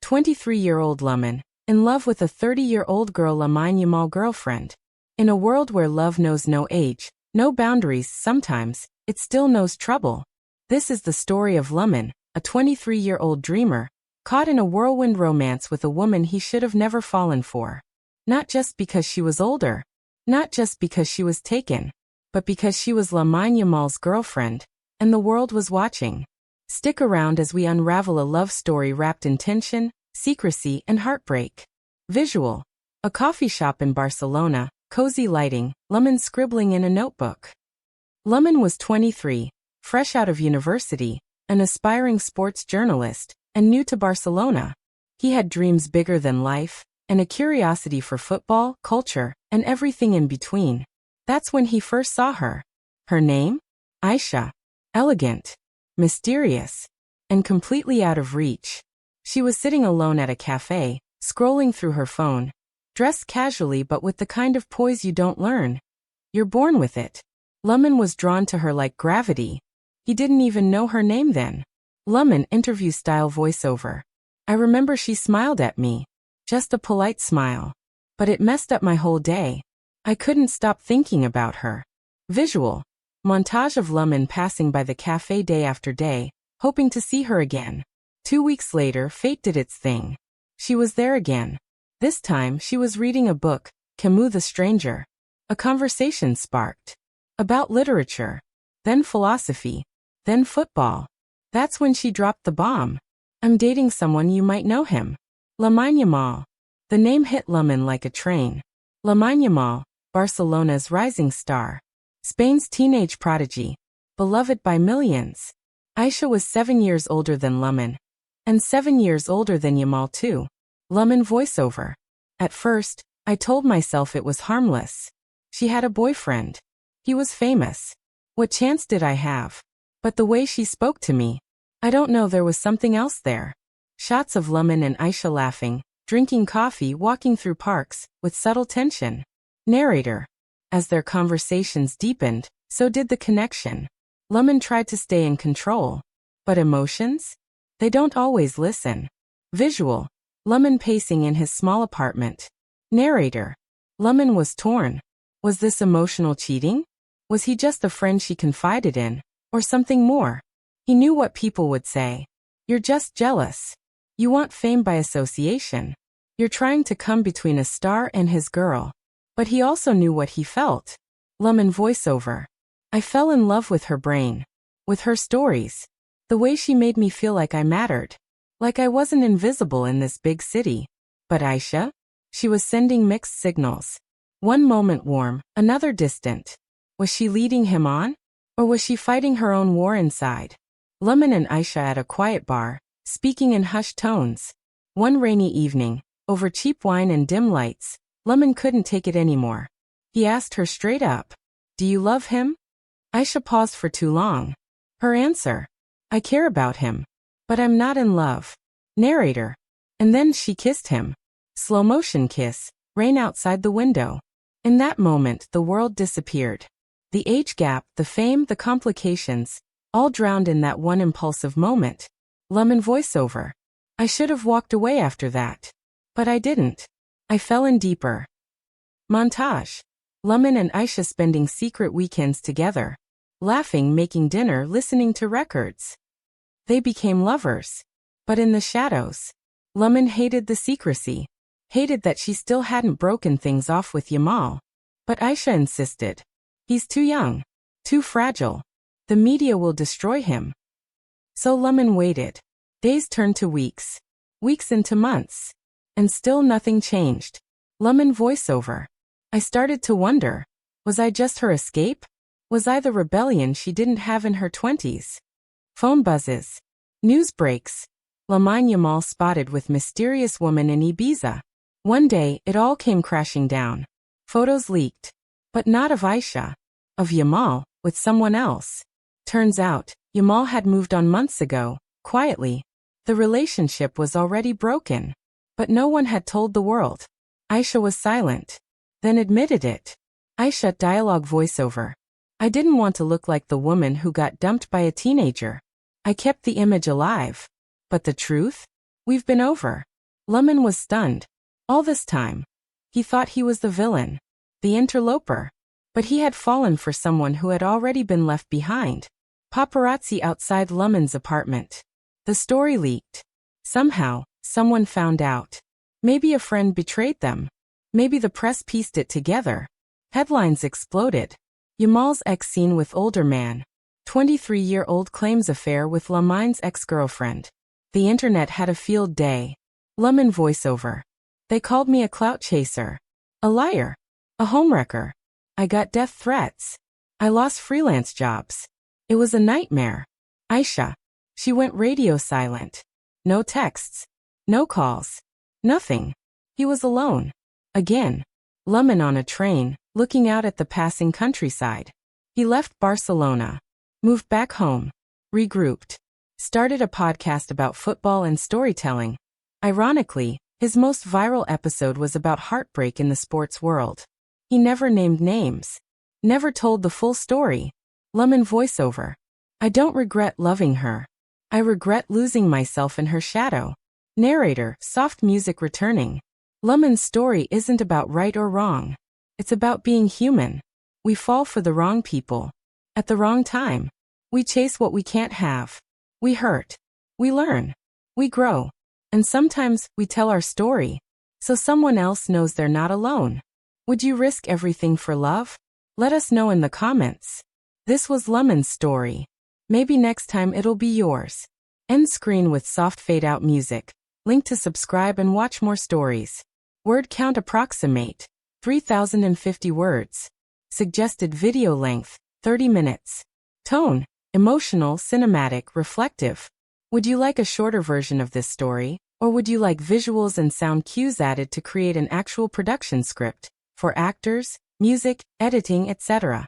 23-year-old Lamin, in love with a 30-year-old girl. Lamine Yamal Girlfriend. In a world where love knows no age, no boundaries, sometimes, it still knows trouble. This is the story of Lamin, a 23-year-old dreamer, caught in a whirlwind romance with a woman he should have never fallen for. Not just because she was older, not just because she was taken, but because she was Lamine Yamal's girlfriend, and the world was watching. Stick around as we unravel a love story wrapped in tension, secrecy, and heartbreak. Visual. A coffee shop in Barcelona, cozy lighting, Lamin scribbling in a notebook. Lamin was 23, fresh out of university, an aspiring sports journalist, and new to Barcelona. He had dreams bigger than life, and a curiosity for football, culture, and everything in between. That's when he first saw her. Her name? Aisha. Elegant, mysterious, and completely out of reach. She was sitting alone at a cafe, scrolling through her phone, dressed casually but with the kind of poise you don't learn. You're born with it. Lamin was drawn to her like gravity. He didn't even know her name then. Lamin interview-style voiceover. I remember she smiled at me. Just a polite smile. But it messed up my whole day. I couldn't stop thinking about her. Visual. Montage of Lamin passing by the cafe day after day, hoping to see her again. 2 weeks later, fate did its thing. She was there again. This time, she was reading a book, Camus the Stranger. A conversation sparked. About literature. Then philosophy. Then football. That's when she dropped the bomb. I'm dating someone, you might know him. Lamine Yamal. The name hit Lamin like a train. Lamine Yamal, Barcelona's rising star. Spain's teenage prodigy. Beloved by millions. Aisha was 7 years older than Lamin. And 7 years older than Yamal too. Lamin voiceover. At first, I told myself it was harmless. She had a boyfriend. He was famous. What chance did I have? But the way she spoke to me. I don't know, there was something else there. Shots of Lamin and Aisha laughing, drinking coffee, walking through parks, with subtle tension. Narrator. As their conversations deepened, so did the connection. Lamin tried to stay in control. But emotions? They don't always listen. Visual. Lamin pacing in his small apartment. Narrator. Lamin was torn. Was this emotional cheating? Was he just a friend she confided in? Or something more? He knew what people would say. You're just jealous. You want fame by association. You're trying to come between a star and his girl. But he also knew what he felt. Lamin voiceover. I fell in love with her brain. With her stories. The way she made me feel like I mattered. Like I wasn't invisible in this big city. But Aisha? She was sending mixed signals. One moment warm, another distant. Was she leading him on? Or was she fighting her own war inside? Lamin and Aisha at a quiet bar, speaking in hushed tones. One rainy evening, over cheap wine and dim lights, Lamin couldn't take it anymore. He asked her straight up, "Do you love him?" Aisha paused for too long. Her answer, "I care about him. But I'm not in love." Narrator. And then she kissed him. Slow motion kiss, rain outside the window. In that moment, the world disappeared. The age gap, the fame, the complications, all drowned in that one impulsive moment. Lamin voiceover. I should have walked away after that. But I didn't. I fell in deeper. Montage. Lamin and Aisha spending secret weekends together. Laughing, making dinner, listening to records. They became lovers. But in the shadows. Lamin hated the secrecy. Hated that she still hadn't broken things off with Yamal. But Aisha insisted. He's too young. Too fragile. The media will destroy him. So Lamin waited. Days turned to weeks. Weeks into months. And still nothing changed. Lamin voiceover. I started to wonder. Was I just her escape? Was I the rebellion she didn't have in her 20s? Phone buzzes. News breaks. Lamine Yamal spotted with mysterious woman in Ibiza. One day, it all came crashing down. Photos leaked. But not of Aisha. Of Yamal, with someone else. Turns out, Yamal had moved on months ago, quietly. The relationship was already broken. But no one had told the world. Aisha was silent. Then admitted it. Aisha dialogue voiceover. I didn't want to look like the woman who got dumped by a teenager. I kept the image alive. But the truth? We've been over. Lamin was stunned. All this time, he thought he was the villain, the interloper. But he had fallen for someone who had already been left behind. Paparazzi outside Lamin's apartment. The story leaked. Somehow, someone found out. Maybe a friend betrayed them. Maybe the press pieced it together. Headlines exploded. Yamal's ex seen with older man. 23-year-old claims affair with Lamin's ex-girlfriend. The internet had a field day. Lamin voiceover. They called me a clout chaser. A liar. A homewrecker. I got death threats. I lost freelance jobs. It was a nightmare. Aisha. She went radio silent. No texts. No calls. Nothing. He was alone. Again. Lamin on a train, looking out at the passing countryside. He left Barcelona. Moved back home. Regrouped. Started a podcast about football and storytelling. Ironically, his most viral episode was about heartbreak in the sports world. He never named names. Never told the full story. Lamin voiceover. I don't regret loving her. I regret losing myself in her shadow. Narrator, soft music returning. Lamin's story isn't about right or wrong. It's about being human. We fall for the wrong people. At the wrong time. We chase what we can't have. We hurt. We learn. We grow. And sometimes we tell our story, so someone else knows they're not alone. Would you risk everything for love? Let us know in the comments. This was Lamin's story. Maybe next time it'll be yours. End screen with soft fade-out music. Link to subscribe and watch more stories. Word count approximate 3,050 words. Suggested video length 30 minutes. Tone emotional, cinematic, reflective. Would you like a shorter version of this story, or would you like visuals and sound cues added to create an actual production script for actors, music, editing, etc.?